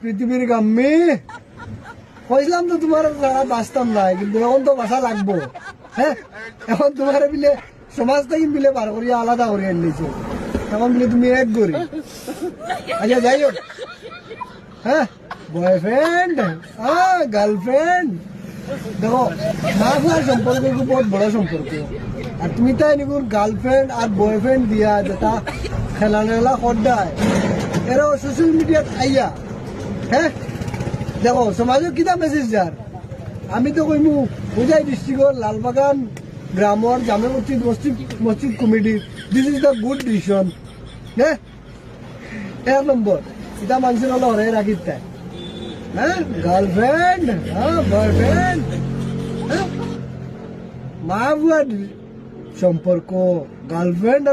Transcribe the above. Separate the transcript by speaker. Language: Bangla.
Speaker 1: পৃথিবীর গাম্মি কইলাম তো তোমার বাঁচতাম নাই, কিন্তু এখন তো বাঁচা লাগবো। হ্যাঁ, এখন তোমার বিলে সমাজ থেকে বিলে পার করিয়া আলাদা করিয়া নিয়েছো, এখন বিলে তুমি এক করি। আচ্ছা যাই হোক, হ্যাঁ, বয়ফ্রেন্ড, হ্যাঁ, গার্লফ্রেন্ড, দেখো মা ফুয়ার সম্পর্ক বহুত বড় সম্পর্ক। আর তুমি তাই নিকুন গার্লফ্রেন্ড আর বয়ফ্রেন্ড দিয়া যেটা খেলা নেলা করদায় এরাও সোশ্যাল মিডিয়াত আইয়া, হ্যাঁ, দেখো সমাজে কিতা মেসেজ যার। আমি তো কইমু বুঝাই ডিস্ট্রিক্টর লালবাগান গ্রামর জামে মসজিদ committee, this is the good decision. হ্যাঁ, এক নম্বর এটা মানুষের হলো হরে রাখি তাই, হ্যাঁ, গার্লফ্রেন্ড, হ্যাঁ, বয়ফ্রেন্ড, হ্যাঁ, মা বুয়ার সম্পর্ক, গার্লফ্রেন্ড